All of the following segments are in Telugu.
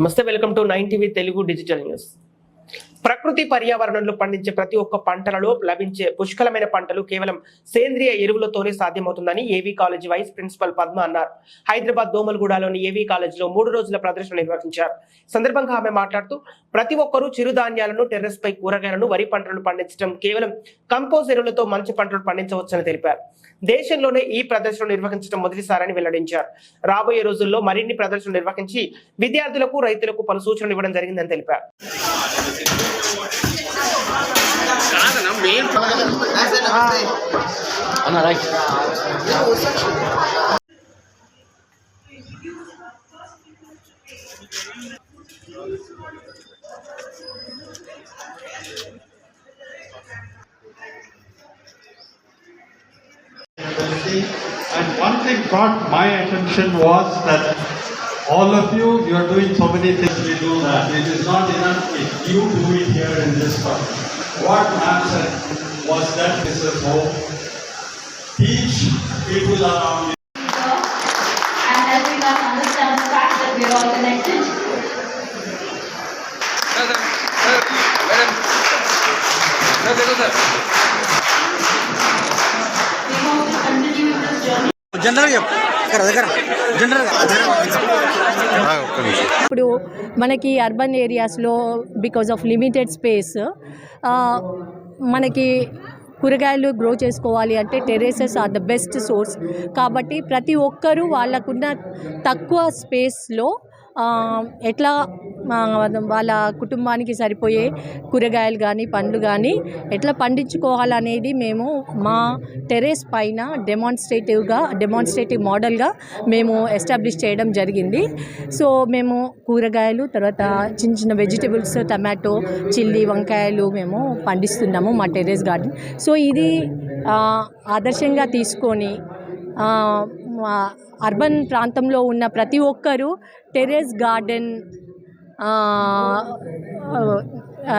నమస్తే, welcome to 9 TV Telugu digital news. ప్రకృతి పర్యావరణంలో పండించే ప్రతి ఒక్క పంటలలో లభించే పుష్కలమైన పంటలు కేవలం సేంద్రియ ఎరువులతోనే సాధ్యమవుతుందని ఏవీ కాలేజీ వైస్ ప్రిన్సిపల్ పద్మ అన్నారు. హైదరాబాద్ దోమల్గూడలోని ఏవీ కాలేజీలో 3 రోజుల ప్రదర్శన నిర్వహించారు. సందర్భంగా ఆమె మాట్లాడుతూ ప్రతి ఒక్కరూ చిరుధాన్యాలను, టెర్రస్ పై కూరగాయలను, వరి పంటలను పండించడం కేవలం కంపోజ్ ఎరువులతో మంచి పంటలు పండించవచ్చని తెలిపారు. దేశంలోనే ఈ ప్రదర్శన నిర్వహించడం మొదటిసారని వెల్లడించారు. రాబోయే రోజుల్లో మరిన్ని ప్రదర్శనలు నిర్వహించి విద్యార్థులకు, రైతులకు పలు సూచనలు ఇవ్వడం జరిగిందని తెలిపారు. And one thing caught my attention was that all of you are doing so many things. We do that. It is not enough if you do it here in this part. What ma'am said was that this is home. Teach people around you. And helping us understand the fact that we are all connected. We want to continue this journey. ఇప్పుడు మనకి అర్బన్ ఏరియాస్లో బికాజ్ ఆఫ్ లిమిటెడ్ స్పేస్ మనకి కూరగాయలు గ్రో చేసుకోవాలి అంటే టెర్రసెస్ ఆర్ ద బెస్ట్ సోర్స్. కాబట్టి ప్రతి ఒక్కరూ వాళ్ళకున్న తక్కువ స్పేస్లో ఎట్లా వాళ్ళ కుటుంబానికి సరిపోయే కూరగాయలు కానీ, పండ్లు కానీ ఎట్లా పండించుకోవాలనేది మేము మా టెర్రస్ పైన డెమాన్స్ట్రేటివ్ మోడల్గా మేము ఎస్టాబ్లిష్ చేయడం జరిగింది. సో మేము కూరగాయలు, తర్వాత చిన్న చిన్న వెజిటబుల్స్, టమాటో, చిల్లీ, వంకాయలు మేము పండిస్తున్నాము మా టెర్రస్ గార్డెన్. సో ఇది ఆదర్శంగా తీసుకొని అర్బన్ ప్రాంతంలో ఉన్న ప్రతి ఒక్కరూ టెర్రస్ గార్డెన్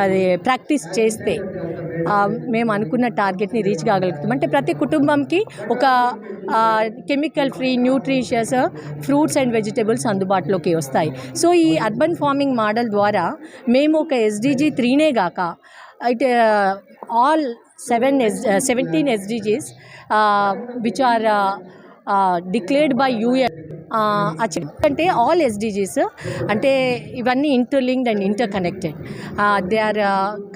అది ప్రాక్టీస్ చేస్తే మేము అనుకున్న టార్గెట్ని రీచ్ కాగలుగుతాం. అంటే ప్రతి కుటుంబంకి ఒక chemical free, nutritious fruits and vegetables అందుబాటులోకి వస్తాయి. సో ఈ అర్బన్ ఫార్మింగ్ మోడల్ ద్వారా మేము ఒక SDG 3నే గాక అయితే all 17 SDGs which are declared by UN అంటే ఆల్ SDGs అంటే ఇవన్నీ interlinked and interconnected. They are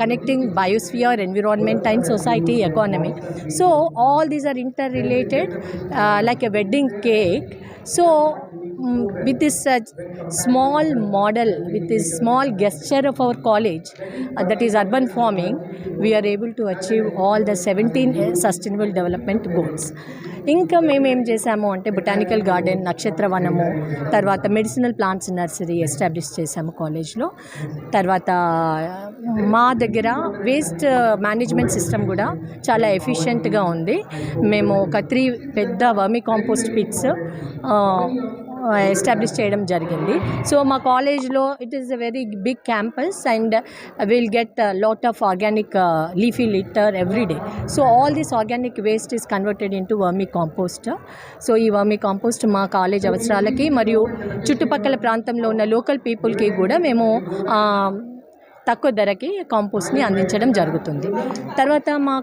connecting biosphere, environment and society, economy. So all these are interrelated like a wedding cake. So with this small model, with this small gesture of our college, that is urban farming, we are able to achieve all the 17 sustainable development goals. ఇంకా మేము ఏం చేసాము అంటే బొటానికల్ గార్డెన్, నక్షత్రవనము, తర్వాత మెడిసినల్ ప్లాంట్స్ నర్సరీ ఎస్టాబ్లిష్ చేసాము కాలేజ్లో. తర్వాత మా దగ్గర వేస్ట్ మేనేజ్మెంట్ సిస్టమ్ కూడా చాలా ఎఫిషియెంట్గా ఉంది. మేము ఒక 3 పెద్ద వర్మీ కాంపోస్ట్ పిట్స్ ఎస్టాబ్లిష్ చేయడం జరిగింది. సో మా కాలేజ్లో it is a very big campus and will get lot of organic leafy litter every day. So all this organic waste is converted into vermicompost. So ఈ వర్మీ కాంపోస్ట్ మా కాలేజ్ అవసరాలకి మరియు చుట్టుపక్కల ప్రాంతంలో ఉన్న లోకల్ పీపుల్కి కూడా మేము తక్కువ ధరకి కాంపోస్ట్ని అందించడం జరుగుతుంది. తర్వాత మా